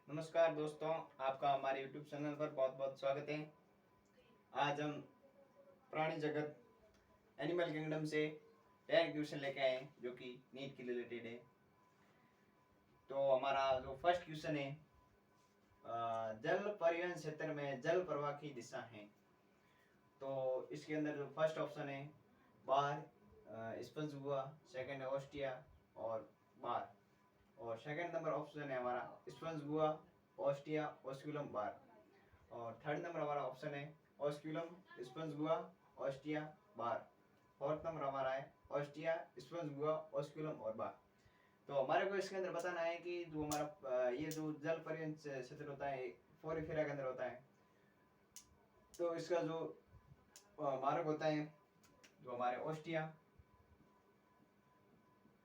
नमस्कार दोस्तों, आपका हमारे YouTube चैनल पर बहुत बहुत स्वागत है। आज हम प्राणी जगत एनिमल किंगडम से एक क्वेश्चन लेके आए हैं जो कि नीट के रिलेटेड है। तो हमारा जो फर्स्ट क्वेश्चन है, जल परिवहन क्षेत्र में जल प्रवाह की दिशा है। तो इसके अंदर जो फर्स्ट ऑप्शन है बार, स्पंज हुआ, सेकेंड है ऑस्ट्रिया और बार, और सेकेंड नंबर ऑप्शन है हमारा स्पंज हुआ, ऑस्ट्रिया, ऑस्क्यूलम, बार, और थर्ड नंबर हमारा ऑप्शन है ऑस्क्यूलम, स्पंज गुआ, ऑस्ट्रिया, बार। फोर्थ नंबर हमारा है ऑस्ट्रिया, स्पंज गुआ, ऑस्क्यूलम और बार। तो हमारे को इसके अंदर बताना है कि जो हमारा ये जो जल परिवहन क्षेत्र होता है फोरिफेरा के अंदर होता है, तो इसका जो मार्ग होता है जो हमारे ऑस्ट्रिया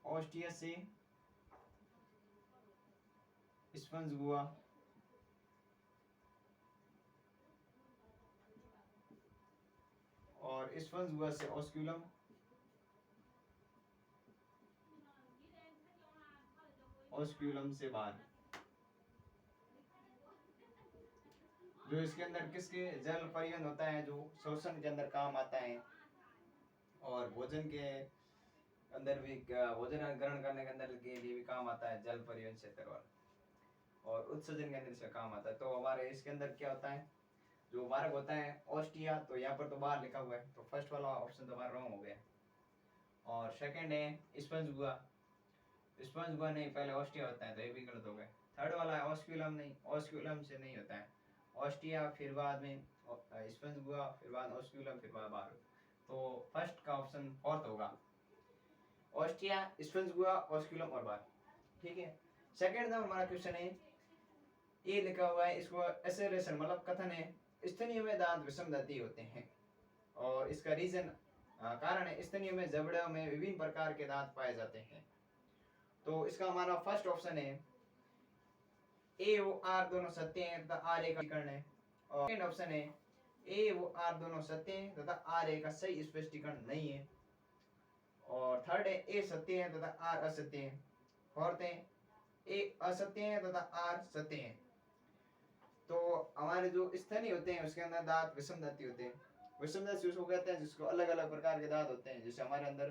ऑस्ट्रिया से स्पंज गुआ और स्पंज गुआ से ऑस्क्यूलम ऑस्क्यूलम से बार। जो इसके अंदर किसके जल परिवहन होता है जो शोषण के अंदर काम आता है और भोजन के अंदर भी भोजन ग्रहण करने के अंदर के लिए भी काम आता है जल परिवहन क्षेत्र, और उत्सर्जन के अंदर से काम आता है। तो हमारे इसके अंदर क्या होता है जो मार्ग होता है ऑस्ट्रिया, तो यहाँ पर तो बाहर लिखा हुआ है, तो फर्स्ट वाला ऑप्शन तो हमारा रॉन्ग हो गया। और सेकंड है स्पंज गुआ, स्पंज गुआ नहीं, पहले ऑस्ट्रिया होता है तो ये भी गलत हो गया। थर्ड वाला है ऑस्क्यूलम, नहीं, ऑस्क्यूलम से नहीं होता है, ऑस्ट्रिया फिर बाद में स्पंज गुआ फिर बाद ऑस्क्यूलम फिर बाद बार। तो फर्स्ट का ऑप्शन फोर्थ होगा, ऑस्ट्रिया, स्पंज गुआ, ऑस्क्यूलम और बार। ठीक है। सेकंड नंबर हमारा क्वेश्चन है, ये लिखा हुआ है, इसको एसेरेशन मतलब कथन है, स्तनियों में दांत विषम दांती होते हैं, और इसका रीजन कारण है स्तनियों में जबड़ों में विभिन्न प्रकार के दांत पाए जाते हैं। तो इसका हमारा फर्स्ट ऑप्शन है ए वो आर दोनों सत्य हैं तथा आर ए का स्पष्टीकरण है, और सेकंड ऑप्शन है ए वो आर दोनों सत्य हैं तथा आर ए का सही स्पष्टीकरण नहीं है, और थर्ड है ए सत्य है तथा आर असत्य है, फोर्थ है ए असत्य है तथा आर सत्य है। तो हमारे जो स्तनी होते हैं उसके अंदर दांत विषम दांती होते हैं। विषम दांत उसको कहते हैं जिसको अलग अलग प्रकार के दांत होते हैं, जैसे हमारे अंदर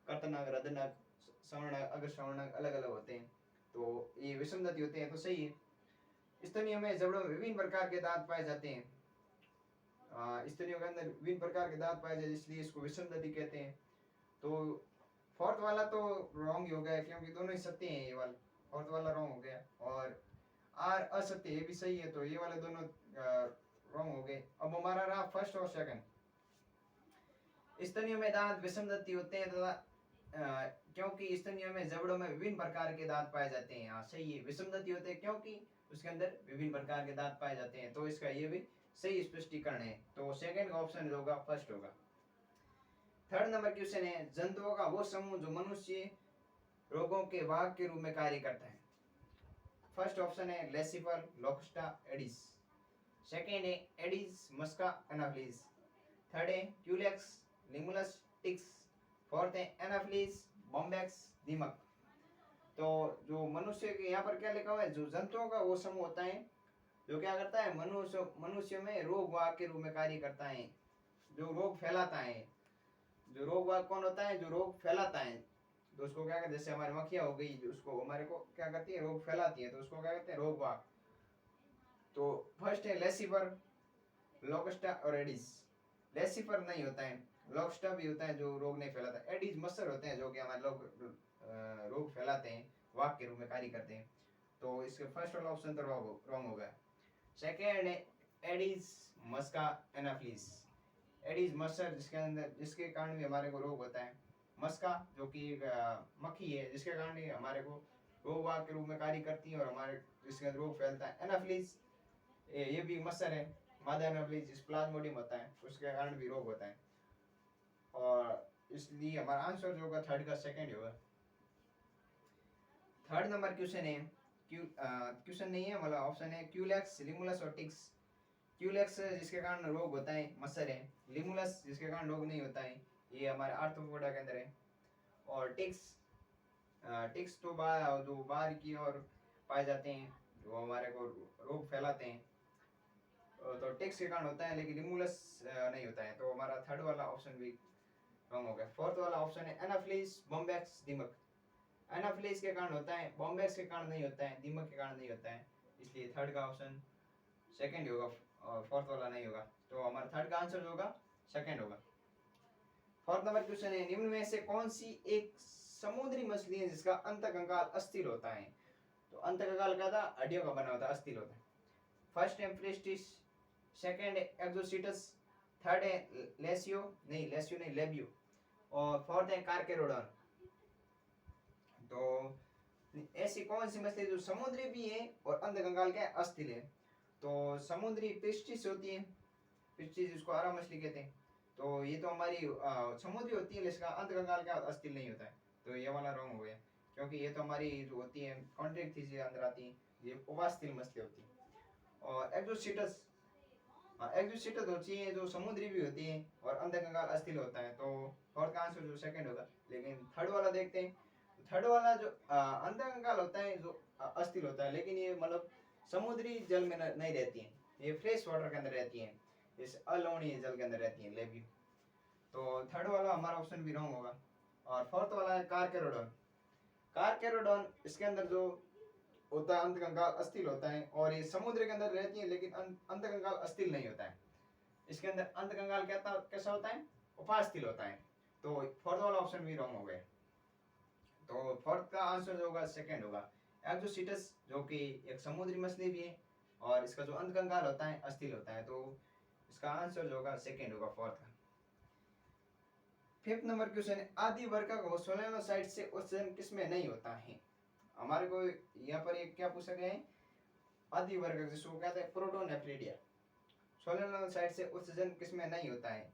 कर्तनक, रदनक, सवर्णक, अग्रसवर्णक अलग अलग होते हैं, तो ये विषम दांती होते हैं, तो सही है। स्तनियों में जबड़ों में विभिन्न प्रकार के दांत पाए जाते हैं, स्तनियों के अंदर विभिन्न प्रकार के दांत पाए जाते हैं, इसलिए इसको विषम दांती कहते हैं। तो फोर्थ वाला तो रॉन्ग ही हो गया क्योंकि दोनों ही सत्य हैं, ये वाला फोर्थ वाला रॉन्ग हो गया, और आर असत्य ये भी सही है, तो ये वाले दोनों रॉन्ग हो गए। अब हमारा रहा फर्स्ट और सेकंड। स्तनियों में दांत विषम दांती होते हैं तथा क्योंकि स्तनियों में जबड़ों में विभिन्न प्रकार के दांत पाए जाते हैं, हाँ सही है, विषम दांती होते हैं क्योंकि उसके अंदर विभिन्न प्रकार के दांत पाए जाते हैं, तो इसका ये भी सही स्पष्टीकरण है, तो सेकंड का ऑप्शन होगा फर्स्ट होगा। थर्ड नंबर क्वेश्चन है, जंतुओं का वो समूह जो मनुष्य रोगों के वाहक के रूप में कार्य करता है। फर्स्ट ऑप्शन है लेसिफर, लोकस्टा, एडिस, सेकेंड है एडिस, मस्का, एनाफ्लिस, थर्ड है क्यूलेक्स, लिमुलस, टिक्स, फोर्थ है एनाफ्लिस, बॉम्बेक्स, दीमक। तो जो मनुष्य के यहाँ पर क्या लिखा हुआ है, जो जंतुओं का वो समूह होता है जो क्या करता है, मनुष्य में रोग वाहक के रूप में कार्य करता है, जो रोग फैलाता है। जो रोग वाहक कौन होता है, जो रोग फैलाता है, तो उसको क्या कहते हैं, जैसे हमारी मक्खियां हो गई, उसको हमारे को क्या करती है, रोग फैलाती है, तो उसको क्या कहते हैं, रोग वाहक। तो फर्स्ट है लेसिफर, लोकस्टा और एडिस। लेसिफर नहीं होता है, लोकस्टा भी होता है जो रोग नहीं फैलाता, एडिस मच्छर होते हैं जो कि हमारे लोग रोग फैलाते हैं, वाहक के रूप में कार्य करते हैं, तो इसके फर्स्ट वाला ऑप्शन तो रॉन्ग हो गया। सेकेंड है एडिस, मस्का, एनाफ्लिस। एडिस मच्छर जिसके कारण भी हमारे को रोग होता है, मस्का जो कि मक्खी है जिसके कारण भी हमारे को रोग वाहक के रूप में कार्य करती है और हमारे जिसके अंदर रोग फैलता है। एनाफ्लिस ये भी मच्छर है, मादा एनाफ्लिस प्लाज्मोडियम होता है, उसके कारण भी रोग होता है, और इसलिए हमारा आंसर जो होगा थर्ड का सेकंड होगा। थर्ड नंबर क्वेश्चन है, क्वेश्चन नहीं है मतलब ऑप्शन है क्यूलेक्स, लिमुलस और टिक्स। क्यूलेक्स जिसके कारण रोग होता है, मच्छर है, लिमुलस जिसके कारण रोग नहीं होता है, ये हमारे आर्थ्रोपोडा के अंदर है, और टिक्स, टिक्स तो जो बाहर की ओर पाए जाते हैं, जो हमारे को रोग फैलाते हैं, तो टिक्स के कारण होता है, लेकिन रिमूलस नहीं होता है। तो हमारा थर्ड वाला ऑप्शन भी रॉन्ग हो गया। फोर्थ वाला ऑप्शन है एनाफिलीज बॉम्बैक्स दीमक। एनाफिलीज के कारण होता है, बॉम्बैक्स के कारण नहीं होता है, दीमक के कारण नहीं होता है, इसलिए थर्ड का ऑप्शन सेकंड होगा और फोर्थ वाला नहीं होगा। तो हमारा थर्ड का आंसर जो होगा सेकंड होगा। फोर्थ नंबर क्वेश्चन है, निम्न में से कौन सी एक समुद्री मछली है जिसका अंतकंकाल अस्थिर होता है? तो अंतकंकाल क्या था? हड्डियों का बना होता है, अस्थिर होता है। फर्स्ट है प्लेस्टिस, सेकंड है एक्सोसिटस, थर्ड है लेसियो नहीं लेबियो, और फोर्थ है कार्केरोडॉन। तो ऐसी कौन सी मछली जो समुद्री भी है और अंतकंकाल क्या है? अस्थिर है? तो समुद्री पिस्टिस होती है, पिस्टिस जिसको आरा मछली कहते हैं। तो ये तो हमारी समुद्री होती है, इसका अंतकंकाल क्या अस्थिर नहीं होता है। तो ये वाला रॉन्ग हो गया, क्योंकि ये तो हमारी जो होती है कॉन्ट्रैक्ट थी अंदर आती है, ये उपास्थल मछली होती है। और एक्सोसिटस, एक्सोसिटस होती है जो समुद्री भी होती है और अंतकंकाल अस्थिर होता है। तो फोर्थ का आंसर जो सेकंड होगा। लेकिन थर्ड वाला देखते हैं। थर्ड वाला जो अंतकंकाल होता है जो अस्थिर होता है, लेकिन ये मतलब समुद्री जल में नहीं रहती है, ये फ्रेश वाटर के अंदर रहती है, इस अलवणीय जल के अंदर रहती है, लेबियो। तो थर्ड वाला हमारा ऑप्शन भी रॉन्ग होगा। और फोर्थ वाला है कार्केरोडॉन। कार्केरोडॉन इसके अंदर जो होता है अंतकंकाल अस्थिर होता है, और ये समुद्र के अंदर रहती है, लेकिन अंतकंकाल अस्थिर नहीं होता है। इसके अंदर अंतकंकाल कैसा होता है? उपास्थल होता है। तो फोर्थ वाला ऑप्शन भी रॉन्ग हो गया। तो फोर्थ का आंसर जो होगा सेकंड होगा, एक्सोसिटस, जो कि एक समुद्री मछली भी है और इसका जो अंतकंकाल होता है अस्थिर होता है। तो इसका आंसर जो होगा सेकंड होगा, फोर्थ का। फिफ्थ नंबर क्वेश्चन है, आदि वर्ग को सोलेनोसाइट से उत्सर्जन किसमें नहीं होता है? हमारे को यहाँ पर एक क्या पूछा गया है? आदि वर्ग जिसको कहते हैं प्रोटोनेफ्रिडिया, सोलेनोसाइट से उत्सर्जन किसमें नहीं होता है?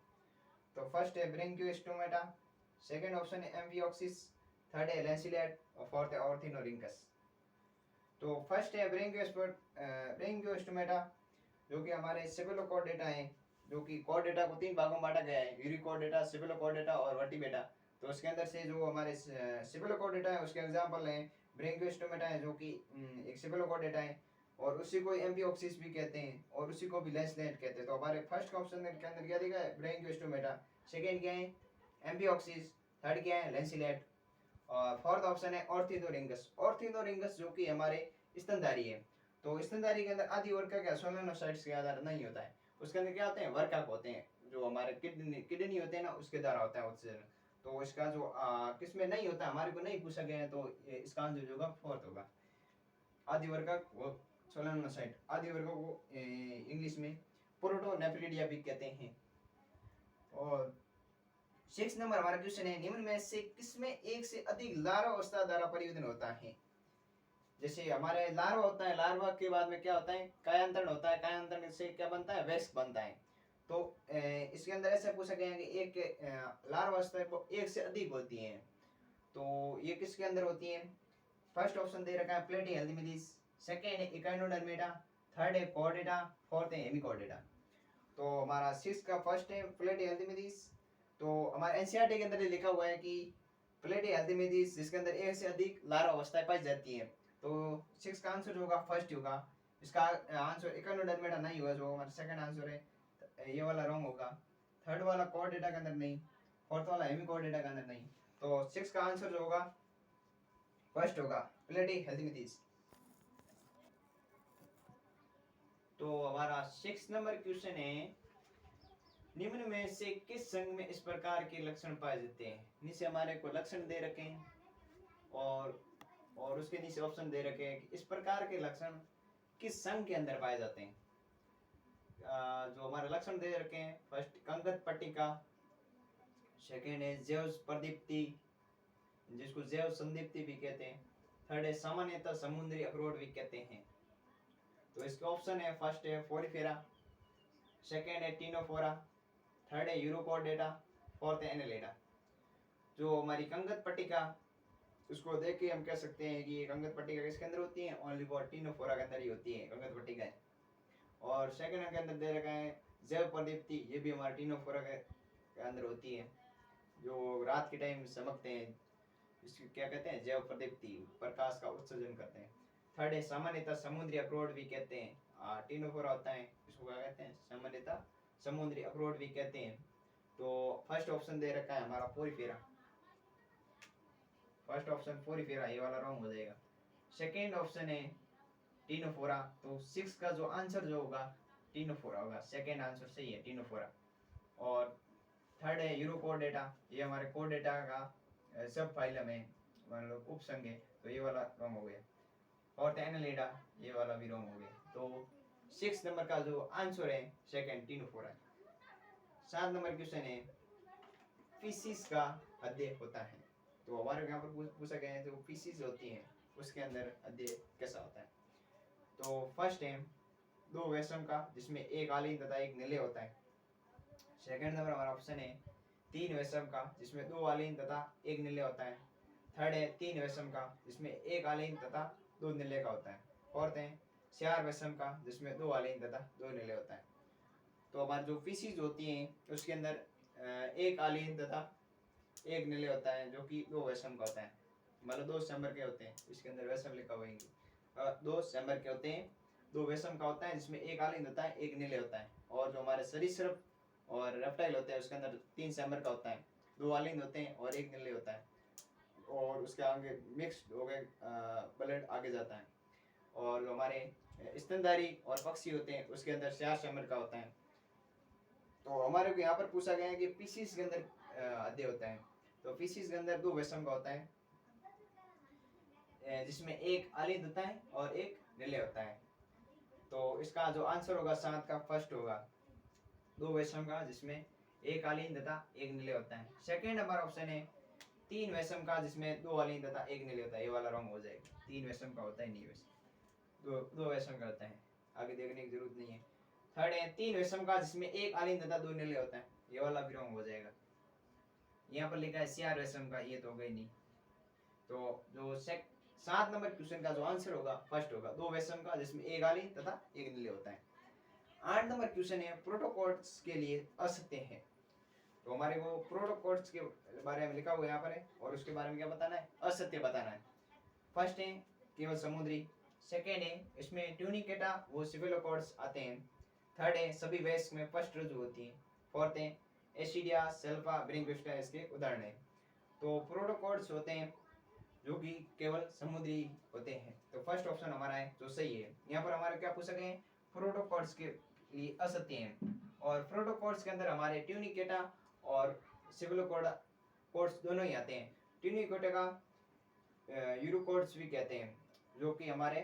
तो फर्स्ट है ब्रेंकियोस्टोमेटा, सेकंड ऑप्शन है एम्फिओक्सिस, थर्ड है लैंसिलेट और फोर्थ है ऑर्थिनोरिंकस। तो फर्स्ट है ब्रेंकियोस्टोमेटा, जो कि हमारे सेफेलोकॉर्डेटा है, जो कि कॉर्डेटा को तीन भागों में बांटा गया है, यूरिकॉर्डेटा, सेफेलोकॉर्डेटा और वर्टिब्रेटा। तो उसके अंदर से जो हमारे सेफेलोकॉर्डेटा है उसके एग्जांपल हैं ब्रेंकियोस्टोमेटा है, जो कि एक सेफेलोकॉर्डेटा है, और उसी को एम्फिओक्सिस भी कहते हैं, और उसी को भी लैंसिलेट कहते हैं। तो हमारे फर्स्ट ऑप्शन के अंदर क्या दिखा है? ब्रेंकियोस्टोमेटा, सेकंड क्या है? एम्फिओक्सिस, थर्ड क्या है? लैंसिलेट, और फोर्थ ऑप्शन है ऑर्थिनोरिंगस। ऑर्थिनोरिंगस जो कि हमारे स्तनधारी है। तो स्तनधारी के अंदर आदि वर्ग क्या सोलेनोसाइट्स के आधार नहीं होता है, उसके अंदर क्या होते हैं? वर्कक होते हैं, जो हमारे किडनी होते हैं ना, उसके द्वारा होता है उत्सर्जन। तो इसका जो किसमें नहीं होता हमारे को नहीं पूछा गया है, तो इसका आंसर जो होगा फोर्थ होगा, आदि वर्ग वो सोलेनोसाइट। आदि वर्ग को इंग्लिश में प्रोटोनेफ्रिडिया भी कहते हैं। और सिक्स नंबर हमारा क्वेश्चन है, निम्न में से किसमें एक से अधिक लार्वा अवस्था द्वारा परिवर्तन होता है? जैसे हमारे लार्वा होता है, लार्वा के बाद में क्या होता है? कायांतरण होता है, कायांतरण से क्या बनता है? वैक्स बनता है। तो इसके अंदर ऐसा पूछा गया है कि एक लार्वा अवस्था को एक से अधिक होती है, तो ये किसके अंदर होती है? फर्स्ट ऑप्शन दे रखा है प्लेटिहेल्मिंथेस, सेकंड है इकाइनोडर्मेटा, थर्ड है कॉर्डेटा, फोर्थ है हेमिकॉर्डेटा। तो हमारा सिक्स का फर्स्ट है प्लेटिहेल्मिंथेस। तो हमारे एनसीईआरटी के अंदर लिखा हुआ है कि प्लेटिहेल्मिंथेस जिसके अंदर एक से अधिक लार्वा अवस्थाएं पाई जाती है। तो सिक्स का आंसर होगा फर्स्ट होगा। इसका आंसर इकाइनोडर्मेटा नहीं होगा, जो हमारा सेकंड आंसर है, ये वाला रॉन्ग होगा। थर्ड वाला कॉर्डेटा के अंदर नहीं, फोर्थ वाला हेमिकॉर्डेटा के अंदर नहीं। तो सिक्स का आंसर जो होगा फर्स्ट होगा, प्लेटिहेल्मिंथेस। तो हमारा सिक्स नंबर क्वेश्चन है, निम्न में से किस संघ में इस प्रकार के लक्षण पाए जाते हैं? नीचे हमारे को लक्षण दे रखे हैं, और उसके नीचे ऑप्शन दे रखे हैं कि इस प्रकार के लक्षण किस संघ के अंदर पाए जाते हैं। जो हमारे लक्षण दे रखे हैं, फर्स्ट कंगत पट्टिका, सेकेंड है जैव प्रदीप्ति जिसको जैव संदीप्ति भी कहते हैं, थर्ड है सामान्यतः समुद्री अखरोट भी कहते हैं। तो इसके ऑप्शन है, फर्स्ट है फोरिफेरा, सेकेंड है टीनोफोरा, थर्ड है यूरोकॉर्डेटा, फोर्थ है एनेलेडा। जो हमारी कंगत पट्टिका, उसको देख के हम कह सकते हैं कि ये कंगत पट्टिका किसके अंदर होती है? ओनली फॉर टीनोफोरा के अंदर ही होती है कंगत पट्टिका। और सेकंड के अंदर दे रखा है जैव प्रदीप्ति, ये भी हमारे टीनोफोरा के अंदर होती है, जो रात के टाइम चमकते हैं, इसको क्या कहते हैं? जैव प्रदीप्ति, प्रकाश का उत्सर्जन करते हैं। थर्ड है सामान्यतः समुद्री अखरोट भी कहते हैं, टीनोफोरा होता है, इसको क्या कहते हैं, सामान्यतः समुद्री अखरोट भी कहते हैं। तो फर्स्ट ऑप्शन दे रखा है हमारा पोरीफेरा, फर्स्ट ऑप्शन पोरीफेरा, ये वाला रॉन्ग हो जाएगा। सेकेंड ऑप्शन है टीनोफोरा, तो 6 का जो आंसर जो होगा टीनोफोरा होगा, सेकेंड आंसर सही है टीनोफोरा। और थर्ड है यूरोकोडेटा, ये हमारे कोडेटा का सब फाइलम है, मतलब उपसंग है, तो ये वाला रॉन्ग हो गया। फोर्थ एनालिडा, ये वाला भी रॉन्ग हो गया। तो 6 नंबर का जो आंसर है सेकेंड टीनोफोरा। 7 नंबर क्वेश्चन है फीसिस का अध्यय होता है, तो हमारे यहाँ पर पूछा गया है जो फीसिस होती है उसके अंदर अध्यय कैसा होता है। तो फर्स्ट है 2 वैश्रम का जिसमें एक आलिन तथा एक निलय होता है। सेकंड नंबर हमारा ऑप्शन है 3 वैश्रम का जिसमें 2 आलिन तथा एक निलय होता है। थर्ड है 3 वैश्रम का जिसमें एक आलिन तथा 2 निलय का होता है। फोर्थ है 4 वैश्रम का जिसमें 2 आलिन तथा 2 निलय होता है। तो हमारी जो फीसिस होती हैं उसके अंदर एक आलिन तथा एक निलय होता है जो कि 2 वैश्रम का होता है, मतलब 2 चैम्बर के होते हैं, इसके अंदर वैश्रम लिखा हुआ है, 2 चैम्बर के होते हैं, 2 वैश्रम का होता है जिसमें एक आलिंद होता है एक निलय होता है। और जो हमारे सरीसृप और रेप्टाइल होते हैं उसके अंदर 3 चैम्बर का होता है, 2 आलिंद होते हैं और एक निलय होता है, और उसके आगे मिक्स्ड हो गए ब्लड आगे जाता है। और जो हमारे स्तनधारी और पक्षी होते हैं उसके अंदर 4 चैम्बर का होता है। तो हमारे को यहाँ पर पूछा गया है कि पीसीस के अंदर अध्यय होता है, तो पीसीस के अंदर 2 वैश्रम का होता है जिसमें एक आलिंद होता है और एक निलय होता है। तो इसका जो आंसर होगा 7 का फर्स्ट होगा, 2 वैश्रम का जिसमें एक आलिंद तथा एक निलय होता है। सेकेंड नंबर ऑप्शन है 3 वैश्रम का जिसमें 2 आलिंद तथा एक निलय होता है, ये वाला रॉन्ग हो जाएगा, 3 वैश्रम का होता है नहीं, वैसे 2 वैश्रम का होता है, आगे देखने की जरूरत नहीं है। थर्ड है 3 वैश्रम का जिसमें एक आलिंद तथा 2 निलय होता है, ये वाला भी रॉन्ग हो जाएगा। यहाँ पर लिखा है 4 वैश्रम का, ये तो हो गई नहीं। तो जो 7 नंबर क्वेश्चन का जो आंसर होगा फर्स्ट होगा, 2 वैश्रम का जिसमें एक आलिंद तथा एक निलय होता है। 8 नंबर क्वेश्चन है प्रोटोकॉट्स के लिए असत्य है, तो हमारे को प्रोटोकॉट्स के बारे में लिखा हुआ यहाँ पर है और उसके बारे में क्या बताना है, असत्य बताना है। फर्स्ट है केवल समुद्री, सेकेंड है इसमें ट्यूनिकेटा वो सिफेलोकॉट्स आते हैं, थर्ड है सभी वयस्क में फर्स्ट रज्जु होती है, फोर्थ है एसिडिया सेल्फा ब्रिंगुस्टा इसके उदाहरण है। तो प्रोटोकॉट्स होते हैं जो कि केवल समुद्री होते हैं, तो फर्स्ट ऑप्शन हमारा है जो सही है। यहाँ पर हमारे क्या पूछा गया है, प्रोटोकॉट्स के लिए असत्य हैं, और प्रोटोकॉट्स के अंदर हमारे ट्यूनिकेटा और सिफेलोकॉट्स दोनों ही आते हैं। ट्यूनिकेटा का यूरोकॉट्स भी कहते हैं, जो कि हमारे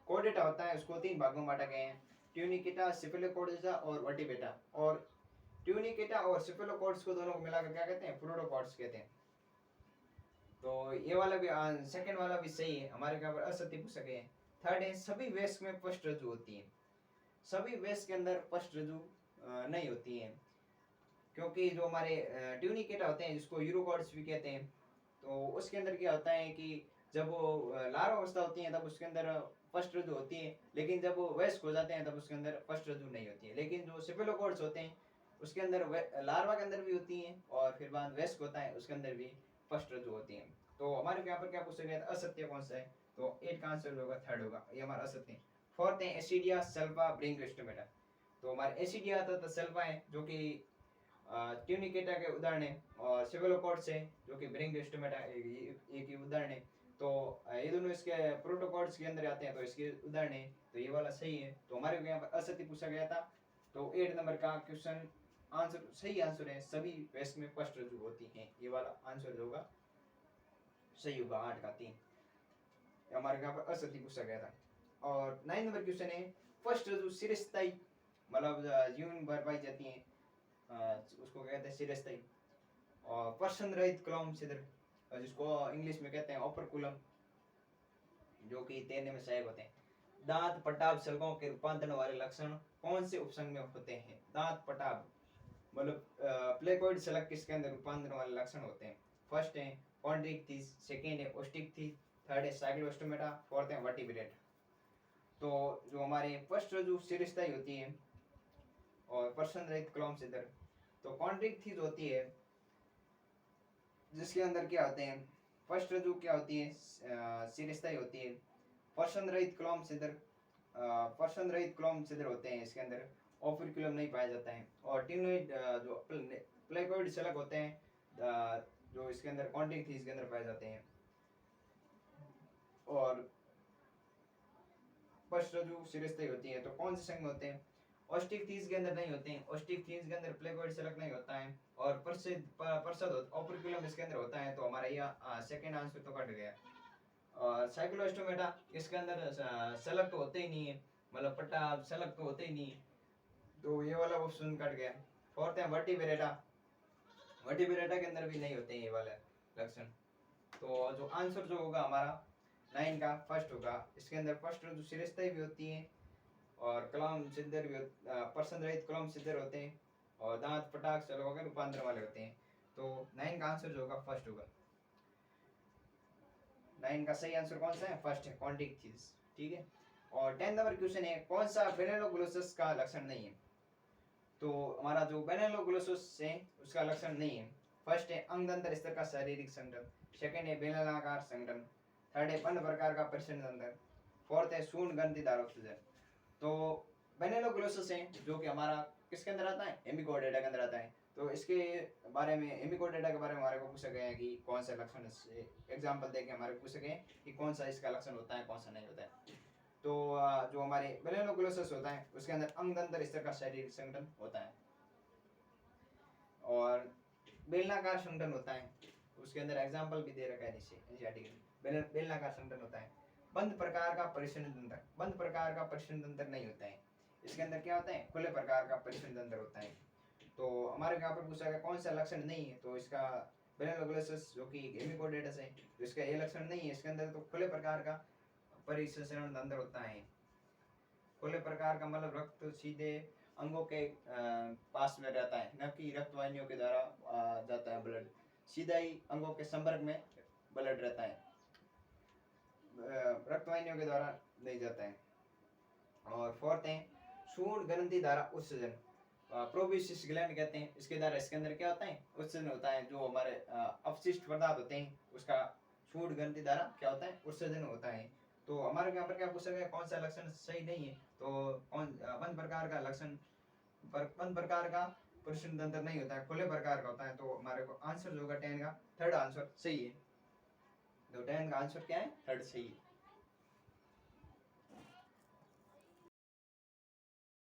कोडेटा होता है, उसको 3 भागों में बांटा गया है, ट्यूनिकेटा सिफेलोकॉट्स और वर्टिब्रेटा। और ट्यूनिकेटा और सिफेलोकॉट्स को दोनों को मिलाकर क्या कहते हैं, प्रोटोकॉट्स कहते हैं। तो ये वाला भी सेकंड वाला भी सही है, हमारे यहाँ पर असत्य पूछा गया है। थर्ड है सभी वयस्क में पष्ट रज्जु होती है, सभी वयस्क के अंदर पष्ट रज्जु नहीं होती है, क्योंकि जो हमारे ट्यूनिकेटा होते हैं जिसको यूरोकॉट्स भी कहते हैं, तो उसके अंदर क्या होता है कि जब वो लार्वा अवस्था होती है तब उसके अंदर फर्स्ट रज्जु होती है, लेकिन जब वो वयस्क हो जाते हैं तब उसके अंदर फर्स्ट रज्जु नहीं होती है। लेकिन जो सिफेलोकॉट्स होते हैं उसके अंदर लार्वा के अंदर भी होती है और फिर बाद वयस्क होता है उसके अंदर भी फर्स्ट रज्जु होती है। तो हमारे यहाँ पर क्या पूछा गया था, असत्य कौन सा है, तो 8 का आंसर होगा थर्ड होगा, ये हमारा असत्य है। फोर्थ है एसिडिया सल्फा ब्रिंगस्टोमेटा, तो हमारे एसिडिया था सल्फा है जो कि ट्यूनिकेटा के उदाहरण है, और सिफेलोकॉट्स है जो कि ब्रिंगस्टोमेटा एक ही उदाहरण है। तो ये दोनों इसके प्रोटोकॉट्स के अंदर आते हैं, तो इसके उदाहरण है, तो ये वाला सही है। तो हमारे यहाँ पर असत्य पूछा गया था, तो 8 नंबर का क्वेश्चन आंसर सही आंसर है, सभी वेस्ट में फर्स्ट रज्जु होती हैं, ये वाला आंसर जो होगा सही होगा 8 का 3, हमारे यहाँ पर असत्य पूछा गया था। और 9 नंबर क्वेश्चन है फर्स्ट रज्जु चिरस्थायी, मतलब जीवन भर पाई जाती है, उसको कहते हैं चिरस्थायी। और पर्सन रहित क्लोम छिद्र, जिसको इंग्लिश में कहते हैं ओपरकुलम, जो कि तैरने में सहायक होते हैं। दांत पटाव शल्कों के रूपांतरण वाले लक्षण कौन से उपसंग में होते हैं, दांत पटाव मतलब प्लेकोइड शल्क किसके अंदर रूपांतरण वाले लक्षण होते हैं। फर्स्ट है कॉन्ड्रिक्थिस, सेकेंड है ओस्टिक्थिस, थर्ड है साइक्लोस्टोमेटा, फोर्थ है वर्टिब्रेटा। तो जो हमारे फर्स्ट रज्जु चिरस्थायी होती है और पर्सन रहित क्लोम छिद्र, तो कॉन्ड्रिक्थिस होती है जिसके अंदर क्या होते हैं, फर्स्ट रज्जु क्या होती है, शिरस्थायी होती है। पर्शन रहित क्लोम छिद्र, पर्शन रहित क्लोम छिद्र होते हैं इसके अंदर, ओफिकुलम नहीं पाया जाता है। और टिनोइड जो प्लेकोइड शलक होते हैं जो इसके अंदर कॉन्टिक थी इसके अंदर पाए जाते हैं। और फर्स्ट रज्जु शिरस्थायी होती है। तो कौन से संघ में होते हैं, ऑस्टिक थीस के अंदर नहीं होते हैं, ऑस्टिक थीस के अंदर प्लेकोइड शलक नहीं होता है। और पर्सद ओफिकुलम इसके अंदर होता है। तो हमारा यह सेकंड आंसर तो कट गया। और साइक्लोस्टोमेटा इसके अंदर शलक तो होते ही नहीं है, मतलब पट्टा शलक तो होते ही नहीं है, तो ये वाला ऑप्शन कट गया। फोर्थ है वर्टिब्रेटा, वर्टिब्रेटा के अंदर भी नहीं होते हैं ये वाले लक्षण। तो जो आंसर जो होगा हमारा 9 का फर्स्ट होगा। इसके अंदर फर्स्ट जो शिरस्थायी भी होती है और कलम छिद्र भी पर्सन रहित कलम छिद्र होते हैं और दांत पटाख शलक वगैरह रूपांतर वाले होते हैं। तो 9 का आंसर जो होगा फर्स्ट होगा। 9 का सही आंसर कौन सा है, फर्स्ट है, कॉन्टिक थीस। ठीक है। और 10 नंबर क्वेश्चन है, कौन सा बेनेलोग्लोसस का लक्षण नहीं है। तो हमारा जो बेनेलोग्लोसस है उसका लक्षण नहीं है। फर्स्ट है अंगदंतर स्तर का शारीरिक संगठन, सेकंड है बेलनाकार संगठन, थर्ड है पन्न प्रकार का परिसंध अंतर, फोर्थ है शून्य ग्रंथिदार उत्सर्जन। तो बेनेलोग्लोसस है जो कि हमारा किसके अंदर आता है, हेमिकोडेटा के अंदर आता है। तो इसके बारे में, हेमिकोडेटा के बारे में हमारे को पूछा गया है कि कौन सा लक्षण, एग्जांपल देके हमारे को पूछा गया है कि कौन सा इसका लक्षण होता है कौन सा नहीं होता है। तो जो हमारे बेनेलोग्लोसस होता है उसके अंदर अंगदंतर स्तर का शारीरिक संगठन होता है। और बेलनाकार संगठन होता है, उसके अंदर एग्जांपल भी दे रखा है नीचे एनसीईआरटी के। बेलनाकार संगठन होता है। बंद प्रकार का परिसंध तंत्र, बंद प्रकार का परिसंध तंत्र नहीं होता है। इसके अंदर क्या होता है, खुले प्रकार का परिसंध तंत्र होता है। तो हमारे यहाँ पर पूछा गया कौन सा लक्षण नहीं है, तो इसका बेनेलोग्लोसस जो कि हेमिकोडेटस है, तो इसका ये लक्षण नहीं है। इसके अंदर तो खुले प्रकार का परिसंचरण तंत्र होता है। खुले प्रकार का मतलब रक्त सीधे अंगों के पास में रहता है, न कि रक्त वाहिनियों के द्वारा जाता है ब्लड, सीधा ही अंगों के संपर्क में ब्लड रहता है, रक्त वाहिनियों के द्वारा नहीं जाता है। और फोर्थ है शून्य ग्रंथि धारा उत्सर्जन, प्रोबिसिस ग्लैंड कहते हैं, इसके द्वारा इसके अंदर क्या होता है, उत्सर्जन होता है। जो हमारे अपशिष्ट पदार्थ होते हैं उसका शून्य ग्रंथि द्वारा क्या होता है, उत्सर्जन होता है। तो हमारे यहाँ पर क्या पूछा गया कौन सा लक्षण सही नहीं है, तो कौन वन प्रकार का लक्षण, वन प्रकार का परिसंध तंत्र नहीं होता है, खुले प्रकार का होता है। तो हमारे को आंसर जो होगा 10 का थर्ड आंसर सही है। तो 10 का आंसर क्या है, थर्ड सही है।